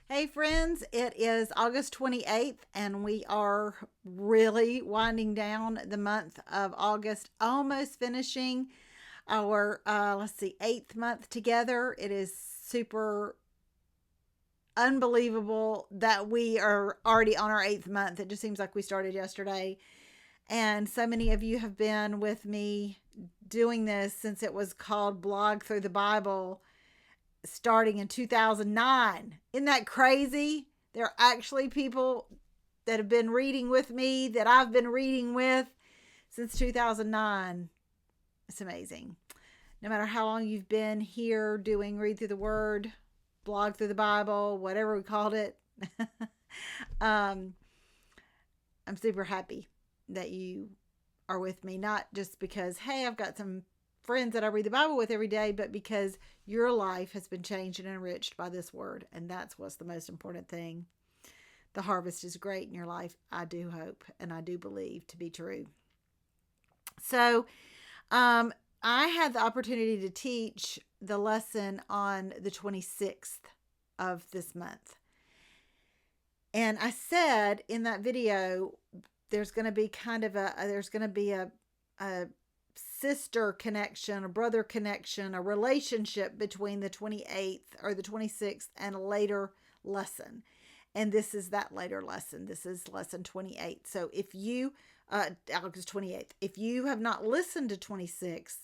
Hey friends, it is August 28th and we are really winding down the month of August, almost finishing our, 8th month together. It is super unbelievable that we are already on our 8th month. It just seems like we started yesterday. And so many of you have been with me doing this since it was called Blog Through the Bible, starting in 2009. Isn't that crazy? There are actually people that have been reading with me that I've been reading with since 2009. It's amazing. No matter how long you've been here doing Read Through the Word, Blog Through the Bible, whatever we called it, I'm super happy that you are with me. Not just because, hey, I've got some friends that I read the Bible with every day, but because your life has been changed and enriched by this word. And that's what's the most important thing. The harvest is great in your life. I do hope and I do believe to be true. So, I had the opportunity to teach the lesson on the 26th of this month. And I said in that video, there's going to be a sister connection, a brother connection, a relationship between the 28th or the 26th and a later lesson. And this is that later lesson. This is lesson 28. So if you, August 28th, if you have not listened to 26,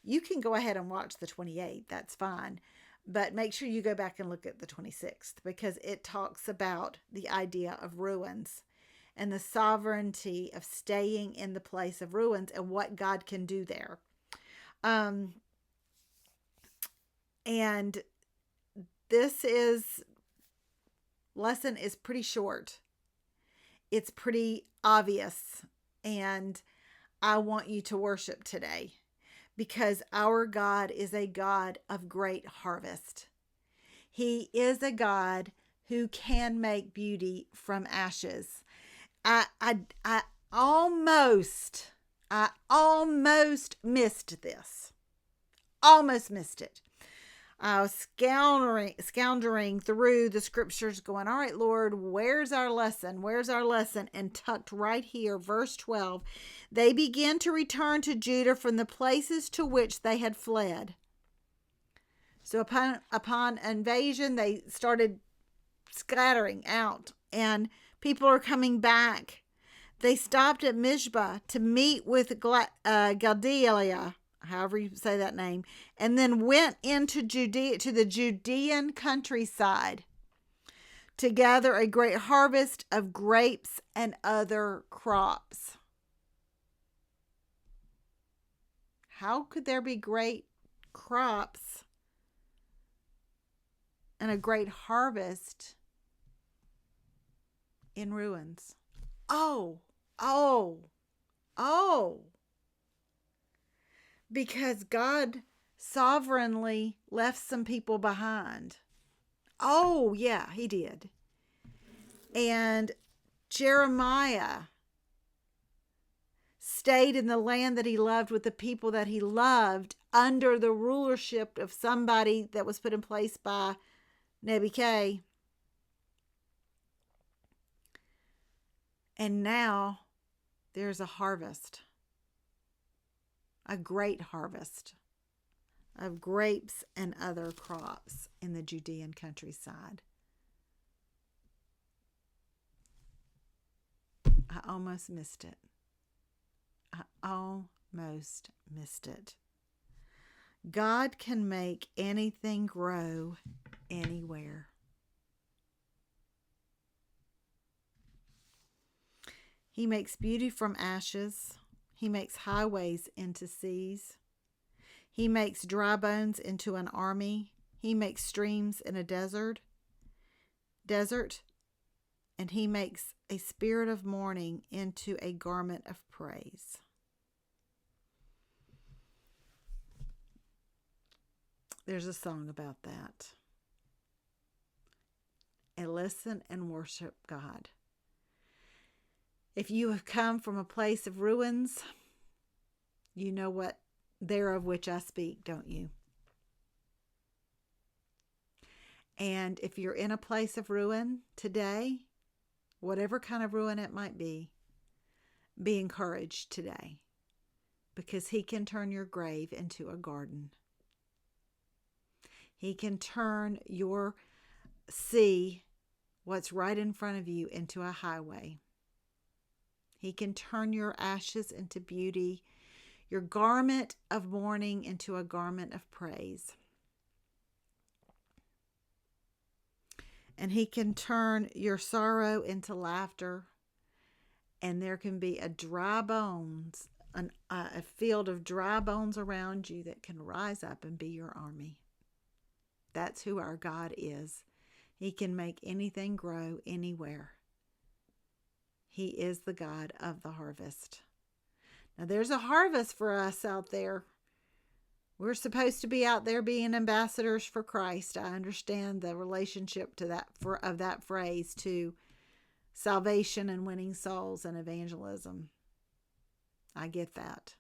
you can go ahead and watch the 28th. That's fine. But make sure you go back and look at the 26th because it talks about the idea of ruins and the sovereignty of staying in the place of ruins and what God can do there. And this lesson is pretty short. It's pretty obvious. And I want you to worship today because our God is a God of great harvest. He is a God who can make beauty from ashes. I almost missed this. Almost missed it. I was scoundering through the scriptures going, all right, Lord, where's our lesson? Where's our lesson? And tucked right here, verse 12, they began to return to Judah from the places to which they had fled. So upon invasion, they started scattering out and people are coming back. They stopped at Mizpah to meet with Gedaliah, however you say that name, and then went into Judea to the Judean countryside to gather a great harvest of grapes and other crops. How could there be great crops and a great harvest in ruins? Because God sovereignly left some people behind. Oh, yeah, he did. And Jeremiah stayed in the land that he loved with the people that he loved under the rulership of somebody that was put in place by Nebuchadnezzar. And now there's a harvest, a great harvest of grapes and other crops in the Judean countryside. I almost missed it. God can make anything grow anywhere. He makes beauty from ashes. He makes highways into seas. He makes dry bones into an army. He makes streams in a desert. And he makes a spirit of mourning into a garment of praise. There's a song about that. And listen and worship God. If you have come from a place of ruins, You know what thereof which I speak, don't you? And if you're in a place of ruin today, whatever kind of ruin it might be encouraged today, because he can turn your grave into a garden. He can turn your sea, what's right in front of you, into a highway. He can turn your ashes into beauty, your garment of mourning into a garment of praise. And he can turn your sorrow into laughter. And there can be a field of dry bones around you that can rise up and be your army. That's who our God is. He can make anything grow anywhere. He is the God of the harvest. Now, there's a harvest for us out there. We're supposed to be out there being ambassadors for Christ. I understand the relationship to that phrase to salvation and winning souls and evangelism. I get that.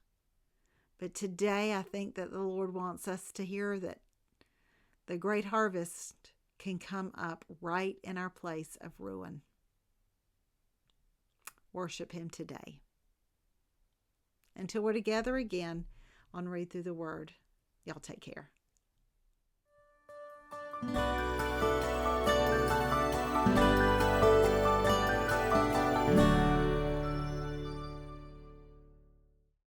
But today I think that the Lord wants us to hear that the great harvest can come up right in our place of ruin. Worship him today. Until we're together again on Read Through the Word, y'all take care.